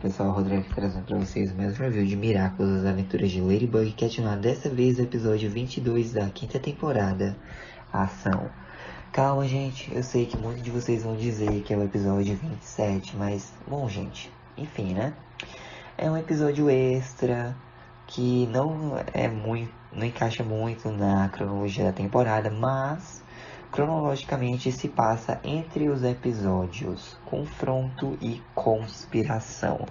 pessoal, Rodrigo aqui trazendo pra vocês o mesmo review de Miraculous, as aventuras de Ladybug Cat Noir, dessa vez o episódio 22 da quinta temporada, a ação. Calma gente, eu sei que muitos de vocês vão dizer que é o episódio 27, mas, bom gente, enfim né, é um episódio extra que não encaixa muito na cronologia da temporada, mas cronologicamente se passa entre os episódios Confronto e Conspiração.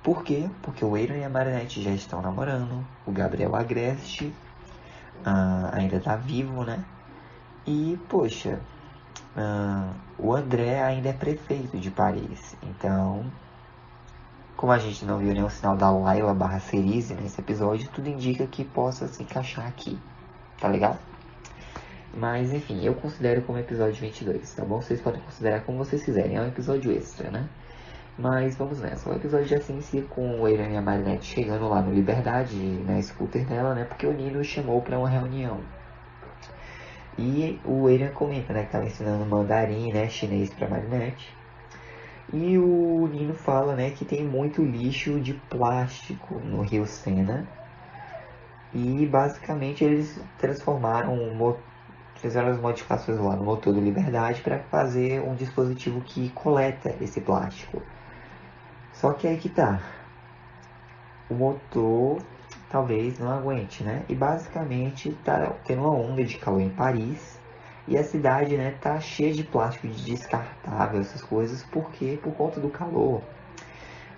Por quê? Porque o Aaron e a Marinette já estão namorando, o Gabriel Agreste ainda tá vivo, né? E, poxa, o André ainda é prefeito de Paris. Então, como a gente não viu nenhum sinal da Layla / Cerise nesse episódio, tudo indica que possa se encaixar aqui, tá ligado? Mas enfim, eu considero como episódio 22, tá bom? Vocês podem considerar como vocês quiserem, é um episódio extra, né? Mas vamos nessa, o episódio já se inicia com o Aaron e a Marinette chegando lá no Liberdade, na scooter dela, né? Porque o Nino chamou pra uma reunião. E o Aaron comenta, né, que tava ensinando mandarim, né, chinês pra Marinette. E o Nino fala, né, que tem muito lixo de plástico no Rio Sena. E basicamente eles fizeram as modificações lá no motor do Liberdade para fazer um dispositivo que coleta esse plástico. Só que aí que tá, o motor talvez não aguente, né? E basicamente tá tendo uma onda de calor em Paris e a cidade, né, tá cheia de plástico descartável, essas coisas, porque por conta do calor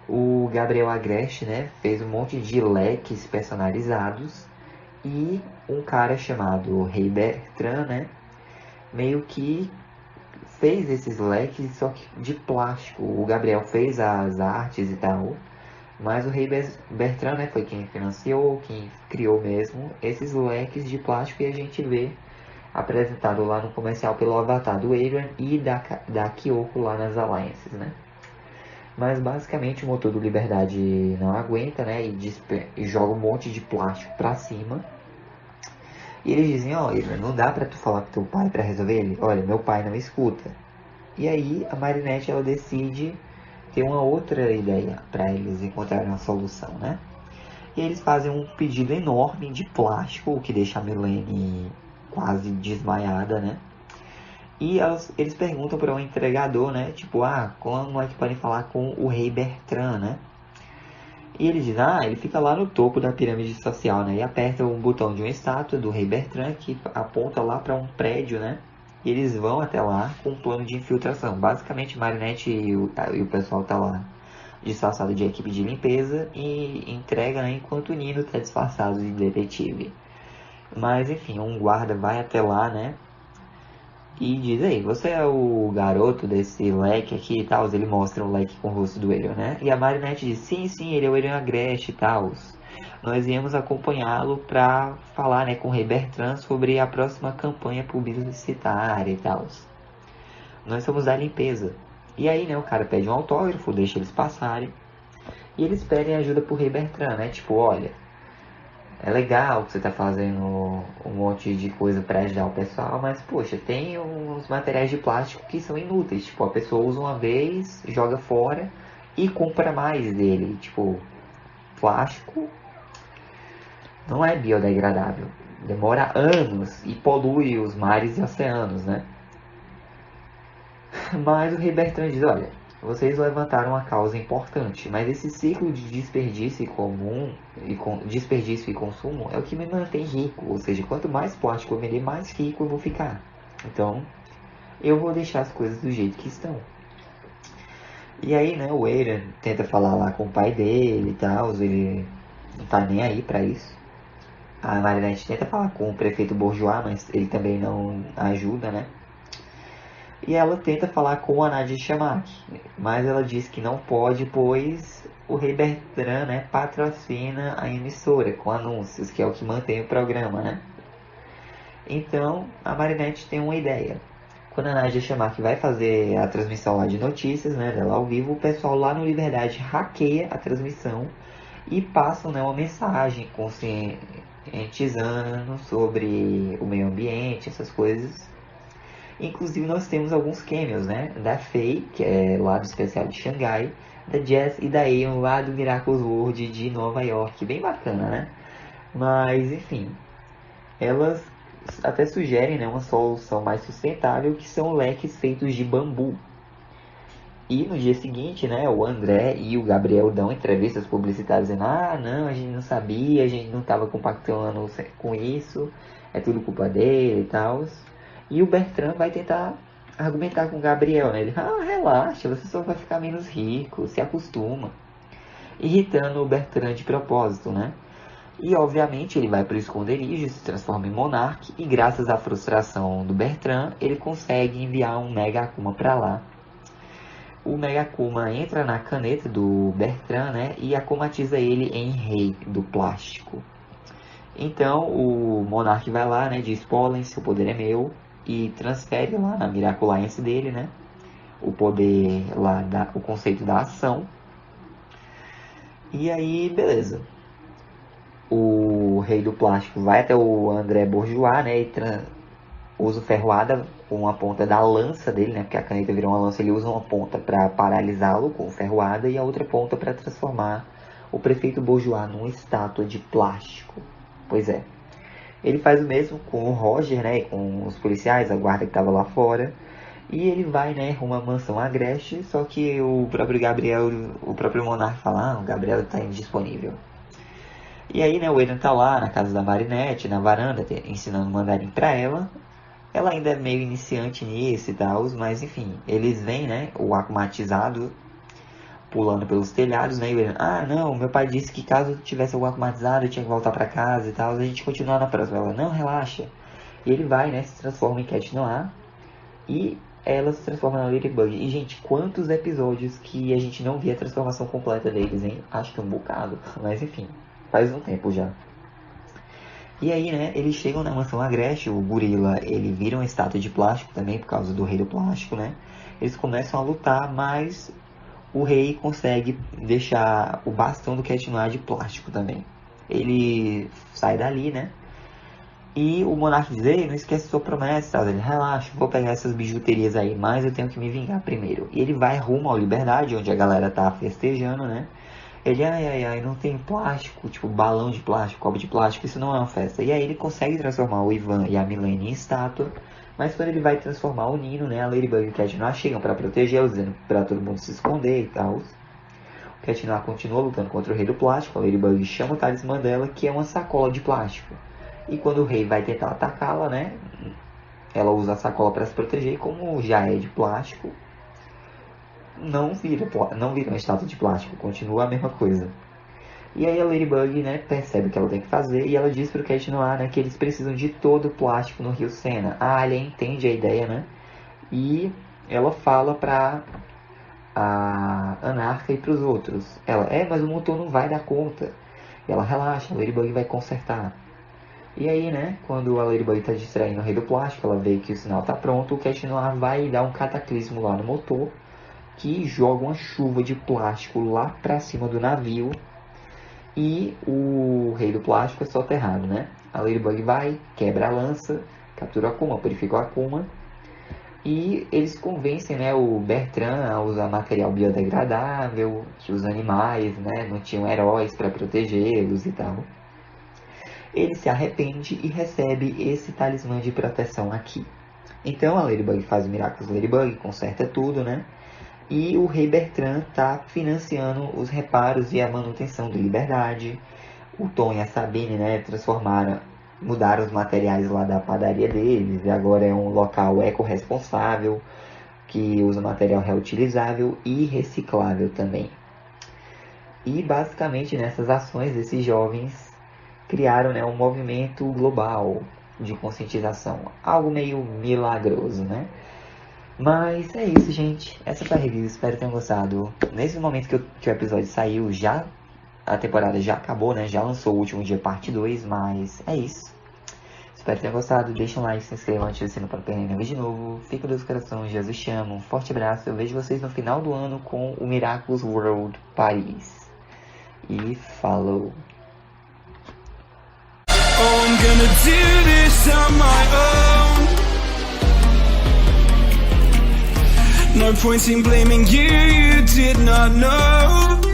o Gabriel Agreste, né, fez um monte de leques personalizados e um cara chamado Rei Bertrand, né, meio que fez esses leques só que de plástico. O Gabriel fez as artes e tal, mas o Rei Bertrand, né, foi quem financiou, quem criou mesmo esses leques de plástico, e a gente vê apresentado lá no comercial pelo avatar do Aaron e da Kyoko lá nas Alliances, né. Mas basicamente o motor do Liberdade não aguenta, né, e joga um monte de plástico pra cima. E eles dizem, ó, não dá pra tu falar com teu pai pra resolver ele? Olha, meu pai não escuta. E aí a Marinette, ela decide ter uma outra ideia pra eles encontrarem uma solução, né? E eles fazem um pedido enorme de plástico, o que deixa a Milene quase desmaiada, né? E eles perguntam para um entregador, né? Tipo, como é que podem falar com o Rei Bertrand, né? E ele diz, ele fica lá no topo da pirâmide social, né? E aperta um botão de uma estátua do Rei Bertrand que aponta lá para um prédio, né? E eles vão até lá com um plano de infiltração. Basicamente, Marinette e o pessoal tá lá disfarçado de equipe de limpeza e entrega, né? Enquanto o Nino tá disfarçado de detetive. Mas, enfim, um guarda vai até lá, né? E diz aí, você é o garoto desse leque aqui e tal? Ele mostra o leque com o rosto do Aaron, né? E a Marinette diz, sim, ele é o Aaron Agreste e tal. Nós íamos acompanhá-lo pra falar, né, com o Rei Bertrand sobre a próxima campanha publicitária e tal. Nós somos da limpeza. E aí, né, o cara pede um autógrafo, deixa eles passarem. E eles pedem ajuda pro Rei Bertrand, né? Tipo, olha, é legal que você tá fazendo um monte de coisa pra ajudar o pessoal, mas, poxa, tem uns materiais de plástico que são inúteis. Tipo, a pessoa usa uma vez, joga fora e compra mais dele. Tipo, plástico não é biodegradável. Demora anos e polui os mares e oceanos, né? Mas o Rei Bertrand diz, olha, vocês levantaram uma causa importante, mas esse ciclo de desperdício e consumo é o que me mantém rico. Ou seja, quanto mais plástico eu vender, mais rico eu vou ficar. Então, eu vou deixar as coisas do jeito que estão. E aí, né, o Aaron tenta falar lá com o pai dele e tal, ele não tá nem aí pra isso. A Marinette tenta falar com o prefeito Bourgeois, mas ele também não ajuda, né? E ela tenta falar com a Nadia Chamak, mas ela diz que não pode, pois o Rei Bertrand, né, patrocina a emissora com anúncios, que é o que mantém o programa, né? Então, a Marinette tem uma ideia. Quando a Nadia Chamak vai fazer a transmissão lá de notícias, né, dela ao vivo, o pessoal lá no Liberdade hackeia a transmissão e passam, né, uma mensagem conscientizando sobre o meio ambiente, essas coisas. Inclusive nós temos alguns cameos, né? Da Faye, que é lá do especial de Xangai, da Jess e da Aeon lá do Miraculous World de Nova York. Bem bacana, né? Mas, enfim, elas até sugerem, né, uma solução mais sustentável, que são leques feitos de bambu. E no dia seguinte, né, o André e o Gabriel dão entrevistas publicitárias dizendo: ah, não, a gente não sabia, a gente não estava compactando com isso, é tudo culpa dele e tal. E o Bertrand vai tentar argumentar com o Gabriel, né? Ele: ah, relaxa, você só vai ficar menos rico, se acostuma. Irritando o Bertrand de propósito, né? E obviamente ele vai para o esconderijo, se transforma em Monark, e graças à frustração do Bertrand, ele consegue enviar um Mega Akuma para lá. O Mega Akuma entra na caneta do Bertrand, né, e akumatiza ele em Rei do Plástico. Então o Monark vai lá, né, diz: Pollen, seu poder é meu, e transfere lá na Miraculance dele, né, o poder lá, o conceito da ação. E aí, beleza. O Rei do Plástico vai até o André Bourgeois, né, e usa o ferroada com a ponta da lança dele, né, porque a caneta virou uma lança, ele usa uma ponta para paralisá-lo com o ferroada e a outra ponta para transformar o prefeito Bourgeois numa estátua de plástico. Pois é. Ele faz o mesmo com o Roger, né, com os policiais, a guarda que estava lá fora. E ele vai, né, rumo à mansão Agreste, só que o próprio Gabriel, o próprio Monarca fala: ah, o Gabriel está indisponível. E aí, né, o Eden tá lá na casa da Marinette, na varanda, ensinando mandarim pra ela. Ela ainda é meio iniciante nisso e tal, mas enfim, eles veem, né, o akumatizado pulando pelos telhados, né, e o Eden: ah, não, meu pai disse que caso tivesse algum akumatizado eu tinha que voltar pra casa e tal, a gente continua na próxima. Ela: não, relaxa. E ele vai, né, se transforma em Cat Noir e ela se transforma na Ladybug. E, gente, quantos episódios que a gente não via a transformação completa deles, hein? Acho que um bocado, mas enfim. Faz um tempo já. E aí, né, eles chegam na mansão Agreste, o gorila, ele vira uma estátua de plástico também, por causa do rei do plástico, né? Eles começam a lutar, mas o rei consegue deixar o bastão do Cat Noir de plástico também. Ele sai dali, né? E o Monarca diz: ei, não esquece sua promessa, tá? Ele: relaxa, vou pegar essas bijuterias aí, mas eu tenho que me vingar primeiro. E ele vai rumo à Liberdade, onde a galera tá festejando, né? Ele: ai, não tem plástico, tipo balão de plástico, copo de plástico, isso não é uma festa. E aí ele consegue transformar o Ivan e a Milene em estátua, mas quando ele vai transformar o Nino, né, a Ladybug e o Cat Noir chegam pra protegê-los, dizendo pra todo mundo se esconder e tal. O Cat Noir continua lutando contra o Rei do Plástico, a Ladybug chama o talismã dela, que é uma sacola de plástico. E quando o rei vai tentar atacá-la, né, ela usa a sacola para se proteger, e como já é de plástico, não vira uma estátua de plástico, continua a mesma coisa. E aí a Ladybug, né, percebe o que ela tem que fazer e ela diz pro Cat Noir, né, que eles precisam de todo o plástico no Rio Sena. A Alien entende a ideia, né, e ela fala pra a Anarca e pros outros. Ela: mas o motor não vai dar conta. E ela: relaxa, a Ladybug vai consertar. E aí, né, quando a Ladybug está distraindo o Rei do Plástico, ela vê que o sinal está pronto, o Cat Noir vai dar um cataclismo lá no motor, que joga uma chuva de plástico lá pra cima do navio, e o Rei do Plástico é soterrado, né? A Ladybug vai, quebra a lança, captura o Akuma, purifica o Akuma, e eles convencem, né, o Bertrand a usar material biodegradável, que os animais, né, não tinham heróis para protegê-los e tal. Ele se arrepende e recebe esse talismã de proteção aqui. Então a Ladybug faz o Miraculous Ladybug, conserta tudo, né? E o Rei Bertrand está financiando os reparos e a manutenção de Liberdade. O Tom e a Sabine, né, mudaram os materiais lá da padaria deles, e agora é um local eco-responsável, que usa material reutilizável e reciclável também. E basicamente nessas ações esses jovens criaram, né, um movimento global de conscientização, algo meio milagroso, né? Mas é isso, gente. Essa foi a review, espero que tenham gostado. Nesse momento que o episódio saiu, a temporada já acabou, né? Já lançou o último dia, parte 2, mas é isso. Espero que tenham gostado. Deixa um like, se inscrevam, ative o sino para não perder nenhum vídeo novo. Fica com Deus no coração, Jesus te ama. Um forte abraço. Eu vejo vocês no final do ano com o Miraculous World Paris. E falou! Oh, I'm gonna do this on my own. point in blaming you, you did not know.